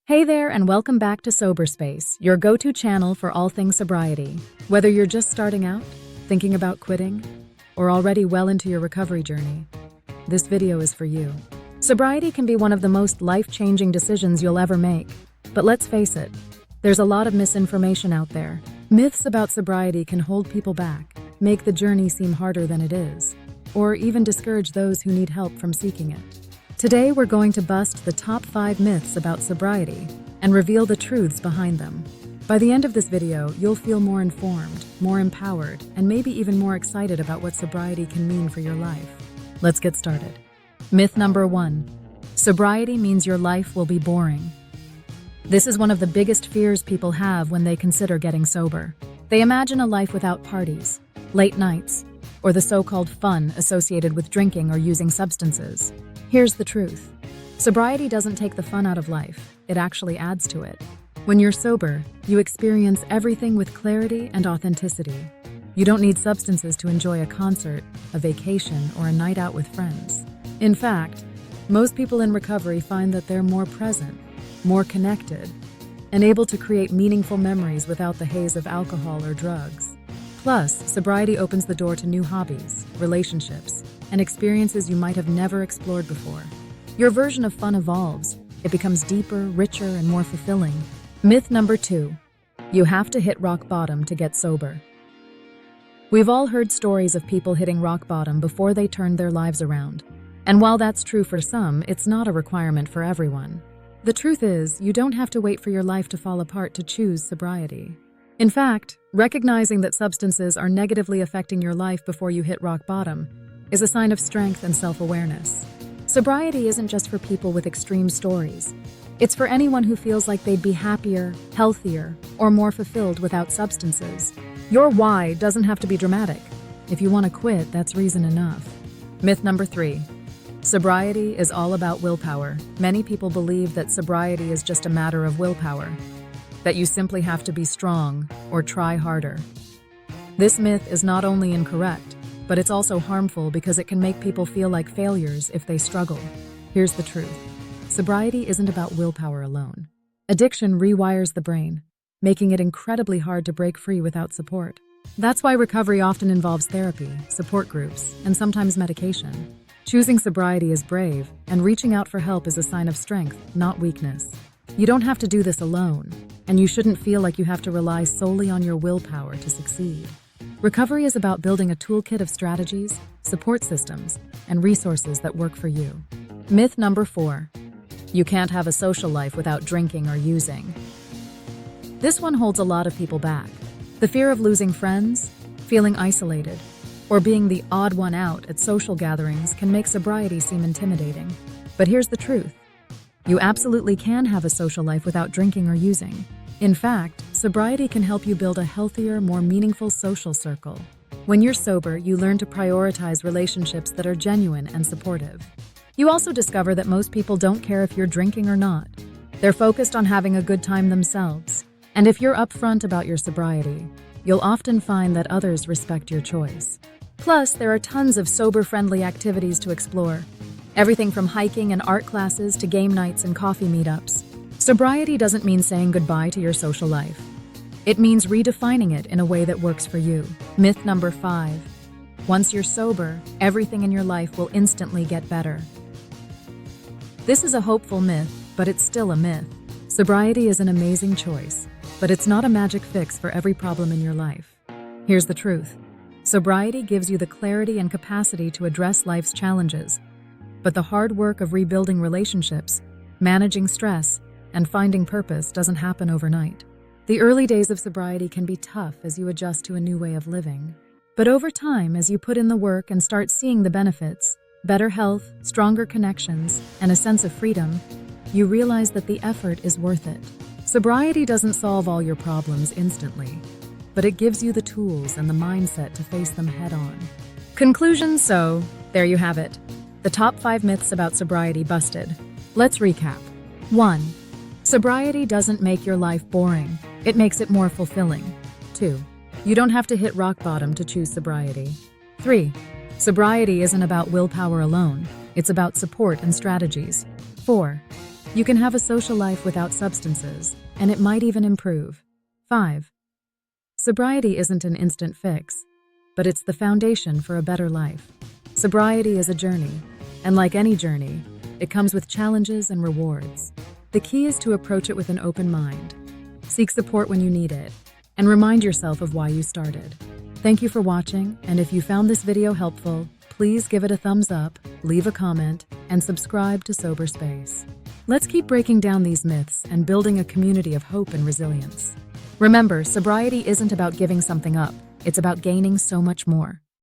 Hey there, and welcome back to Sober Space, your go-to channel for all things sobriety. Whether you're just starting out, thinking about quitting, or already well into your recovery journey, this video is for you. Sobriety can be one of the most life-changing decisions you'll ever make. But let's face it, there's a lot of misinformation out there. Myths about sobriety can hold people back, make the journey seem harder than it is, or even discourage those who need help from seeking it. Today, we're going to bust the top 5 myths about sobriety and reveal the truths behind them. By the end of this video, you'll feel more informed, more empowered, and maybe even more excited about what sobriety can mean for your life. Let's get started. Myth number 1. Sobriety means your life will be boring. This is one of the biggest fears people have when they consider getting sober. They imagine a life without parties, late nights, or the so-called fun associated with drinking or using substances. Here's the truth. Sobriety doesn't take the fun out of life, it actually adds to it. When you're sober, you experience everything with clarity and authenticity. You don't need substances to enjoy a concert, a vacation, or a night out with friends. In fact, most people in recovery find that they're more present, more connected, and able to create meaningful memories without the haze of alcohol or drugs. Plus, sobriety opens the door to new hobbies, relationships, and experiences you might have never explored before. Your version of fun evolves. It becomes deeper, richer, and more fulfilling. Myth number 2. You have to hit rock bottom to get sober. We've all heard stories of people hitting rock bottom before they turned their lives around. And while that's true for some, it's not a requirement for everyone. The truth is, you don't have to wait for your life to fall apart to choose sobriety. In fact, recognizing that substances are negatively affecting your life before you hit rock bottom is a sign of strength and self-awareness. Sobriety isn't just for people with extreme stories. It's for anyone who feels like they'd be happier, healthier, or more fulfilled without substances. Your why doesn't have to be dramatic. If you want to quit, that's reason enough. Myth number 3. Sobriety is all about willpower. Many people believe that sobriety is just a matter of willpower, that you simply have to be strong or try harder. This myth is not only incorrect, but it's also harmful because it can make people feel like failures if they struggle. Here's the truth. Sobriety isn't about willpower alone. Addiction rewires the brain, making it incredibly hard to break free without support. That's why recovery often involves therapy, support groups, and sometimes medication. Choosing sobriety is brave, and reaching out for help is a sign of strength, not weakness. You don't have to do this alone, and you shouldn't feel like you have to rely solely on your willpower to succeed. Recovery is about building a toolkit of strategies, support systems, and resources that work for you. Myth number 4. You can't have a social life without drinking or using. This one holds a lot of people back. The fear of losing friends, feeling isolated, or being the odd one out at social gatherings can make sobriety seem intimidating. But here's the truth. You absolutely can have a social life without drinking or using. In fact, sobriety can help you build a healthier, more meaningful social circle. When you're sober, you learn to prioritize relationships that are genuine and supportive. You also discover that most people don't care if you're drinking or not. They're focused on having a good time themselves. And if you're upfront about your sobriety, you'll often find that others respect your choice. Plus, there are tons of sober-friendly activities to explore. Everything from hiking and art classes to game nights and coffee meetups. Sobriety doesn't mean saying goodbye to your social life. It means redefining it in a way that works for you. Myth number 5. Once you're sober, everything in your life will instantly get better. This is a hopeful myth, but it's still a myth. Sobriety is an amazing choice, but it's not a magic fix for every problem in your life. Here's the truth. Sobriety gives you the clarity and capacity to address life's challenges, but the hard work of rebuilding relationships, managing stress, and finding purpose doesn't happen overnight. The early days of sobriety can be tough as you adjust to a new way of living. But over time, as you put in the work and start seeing the benefits, better health, stronger connections, and a sense of freedom, you realize that the effort is worth it. Sobriety doesn't solve all your problems instantly, but it gives you the tools and the mindset to face them head-on. Conclusion, so there you have it. The top 5 myths about sobriety busted. Let's recap. 1. Sobriety doesn't make your life boring. It makes it more fulfilling. 2. You don't have to hit rock bottom to choose sobriety. 3. Sobriety isn't about willpower alone. It's about support and strategies. 4. You can have a social life without substances, and it might even improve. 5. Sobriety isn't an instant fix, but it's the foundation for a better life. Sobriety is a journey, and like any journey, it comes with challenges and rewards. The key is to approach it with an open mind. Seek support when you need it, and remind yourself of why you started. Thank you for watching, and if you found this video helpful, please give it a thumbs up, leave a comment, and subscribe to Sober Space. Let's keep breaking down these myths and building a community of hope and resilience. Remember, sobriety isn't about giving something up, it's about gaining so much more.